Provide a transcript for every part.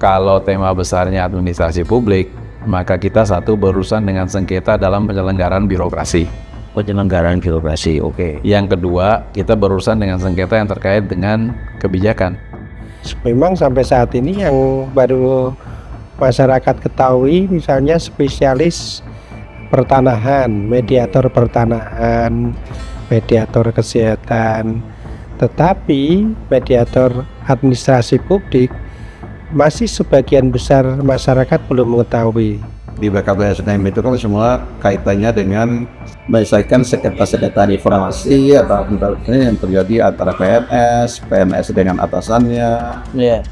Kalau tema besarnya administrasi publik, maka kita satu berurusan dengan sengketa dalam penyelenggaraan birokrasi. Penyelenggaraan birokrasi, oke. Yang kedua, kita berurusan dengan sengketa yang terkait dengan kebijakan. Memang sampai saat ini yang baru masyarakat ketahui misalnya spesialis pertanahan, mediator pertanahan, mediator kesehatan. Tetapi mediator administrasi publik masih sebagian besar masyarakat belum mengetahui. Di BKPSDM itu kan semua kaitannya dengan menyelesaikan sengketa-sengketa informasi atau yang terjadi antara PNS dengan atasannya. Iya.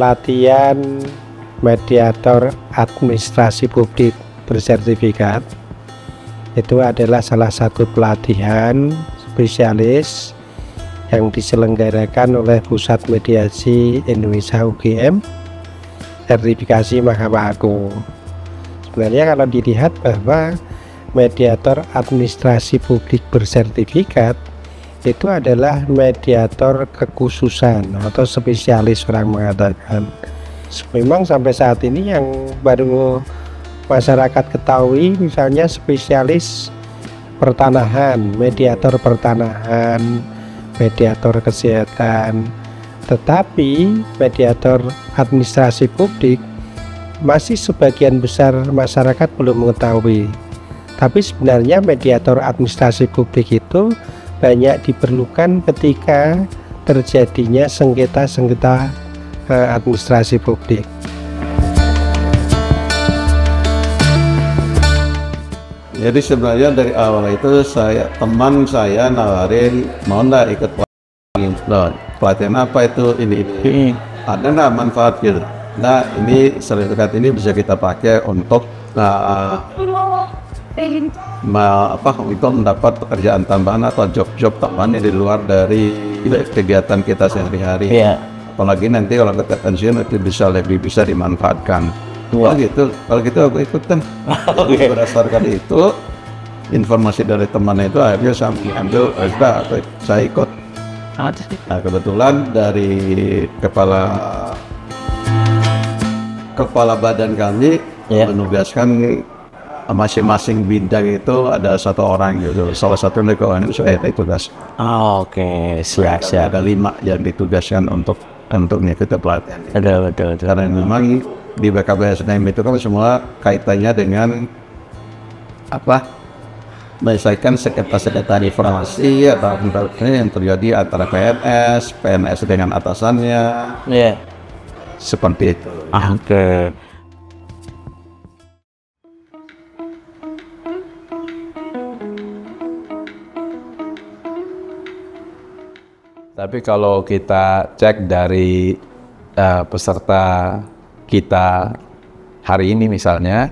Pelatihan mediator administrasi publik bersertifikat itu adalah salah satu pelatihan spesialis yang diselenggarakan oleh Pusat Mediasi Indonesia UGM sertifikasi Mahkamah Agung. Sebenarnya kalau dilihat bahwa mediator administrasi publik bersertifikat itu adalah mediator kekhususan atau spesialis, orang mengatakan. Memang sampai saat ini yang baru masyarakat ketahui misalnya spesialis pertanahan, mediator pertanahan, mediator kesehatan. Tetapi mediator administrasi publik masih sebagian besar masyarakat belum mengetahui. Tapi sebenarnya mediator administrasi publik itu banyak diperlukan ketika terjadinya sengketa-sengketa administrasi publik. Jadi sebenarnya dari awal itu teman saya nawarin mau nggak ikut pelatihan. Pelatihan apa itu ini. Ada nggak manfaat gitu? Nah ini sertifikat ini bisa kita pakai untuk untuk mendapat pekerjaan tambahan atau job-job tambahan yang di luar dari kegiatan kita sehari-hari. Iya. Apalagi nanti kalau kita pensiun itu lebih bisa dimanfaatkan. Oh gitu, kalau gitu aku ikutan. Berdasarkan itu, informasi dari teman itu akhirnya saya ambil, saya ikut. Nah kebetulan dari kepala badan kami menugaskan masing-masing bidang itu ada satu orang gitu. Salah satu dari kawan itu saya tugas. Oke, siap. Ada 5 yang ditugaskan untuk mengikuti pelatihan. Betul. Karena memang di BKPSDM itu kan semua kaitannya dengan menyelesaikan sengketa-sengketa informasi atau yang terjadi antara PNS dengan atasannya. Iya. Seperti itu. Oke. Tapi kalau kita cek dari peserta kita hari ini misalnya,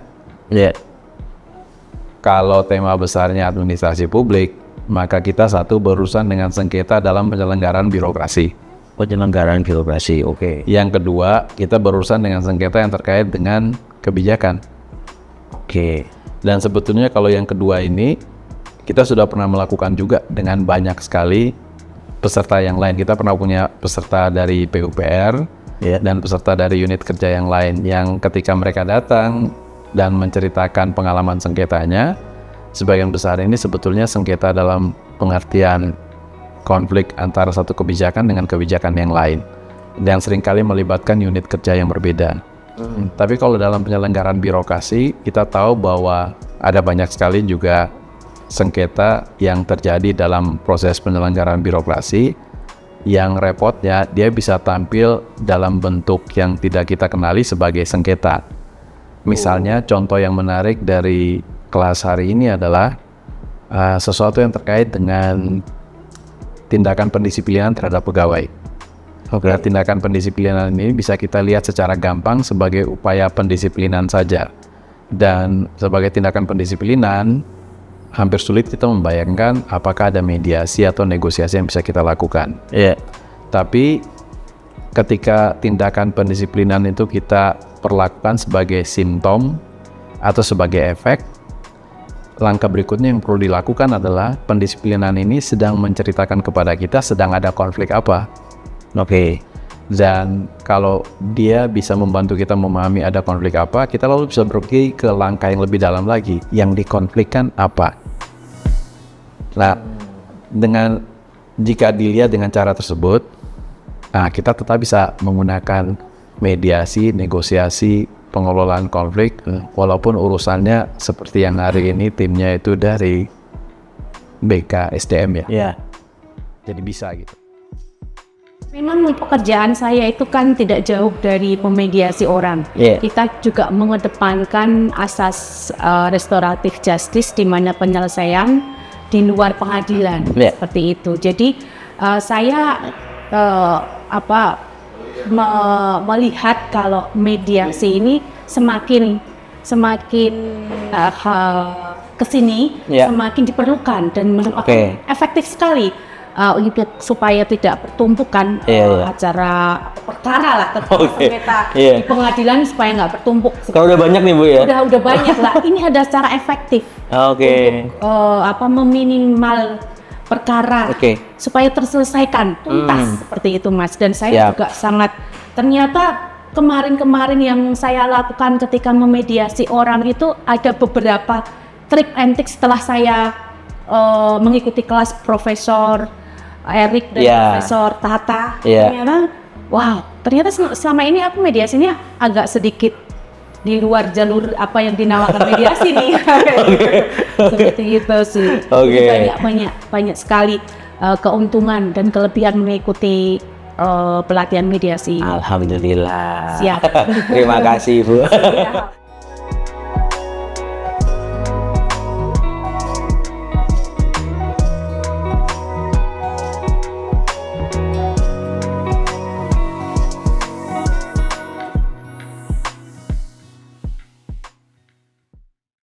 kalau tema besarnya administrasi publik, maka kita satu berurusan dengan sengketa dalam penyelenggaraan birokrasi. Penyelenggaraan birokrasi, oke. Yang kedua, kita berurusan dengan sengketa yang terkait dengan kebijakan. Oke. Dan sebetulnya kalau yang kedua ini, kita sudah pernah melakukan juga dengan banyak sekali peserta yang lain. Kita pernah punya peserta dari PUPR dan peserta dari unit kerja yang lain, yang ketika mereka datang dan menceritakan pengalaman sengketanya, sebagian besar ini sebetulnya sengketa dalam pengertian konflik antara satu kebijakan dengan kebijakan yang lain, dan seringkali melibatkan unit kerja yang berbeda. Tapi kalau dalam penyelenggaraan birokrasi, kita tahu bahwa ada banyak sekali juga sengketa yang terjadi dalam proses penyelenggaraan birokrasi, yang repotnya dia bisa tampil dalam bentuk yang tidak kita kenali sebagai sengketa. Misalnya contoh yang menarik dari kelas hari ini adalah sesuatu yang terkait dengan tindakan pendisiplinan terhadap pegawai. Nah, tindakan pendisiplinan ini bisa kita lihat secara gampang sebagai upaya pendisiplinan saja. Dan sebagai tindakan pendisiplinan, hampir sulit kita membayangkan apakah ada mediasi atau negosiasi yang bisa kita lakukan. Iya. Tapi ketika tindakan pendisiplinan itu kita perlakukan sebagai simptom atau sebagai efek, langkah berikutnya yang perlu dilakukan adalah pendisiplinan ini sedang menceritakan kepada kita sedang ada konflik apa. Oke. Dan kalau dia bisa membantu kita memahami ada konflik apa, kita lalu bisa pergi ke langkah yang lebih dalam lagi. Yang dikonflikkan apa? Nah, jika dilihat dengan cara tersebut, nah kita tetap bisa menggunakan mediasi, negosiasi, pengelolaan konflik, walaupun urusannya seperti yang hari ini timnya itu dari BK SDM ya. Iya. Jadi bisa gitu. Memang pekerjaan saya itu kan tidak jauh dari memediasi orang. Yeah. Kita juga mengedepankan asas restoratif justice, di mana penyelesaian di luar pengadilan, Yeah. seperti itu. Jadi saya melihat kalau mediasi ini semakin kesini, Yeah. semakin diperlukan dan merupakan Okay. efektif sekali. Untuk supaya tidak bertumpukan acara perkara lah, sengketa di pengadilan supaya nggak bertumpuk. Kalau udah banyak nih Bu ya? Udah banyak lah. Ini ada cara efektif untuk meminimal perkara supaya terselesaikan tuntas seperti itu Mas. Dan saya juga sangat ternyata kemarin yang saya lakukan ketika memediasi orang itu ada beberapa trik and trick setelah saya mengikuti kelas Profesor Erik dan Profesor Tata. Ternyata selama ini aku mediasinya agak sedikit di luar jalur apa yang dinamakan mediasi nih. Seperti itu sih. Banyak sekali keuntungan dan kelebihan mengikuti pelatihan mediasi. Alhamdulillah. Siap. Terima kasih Bu.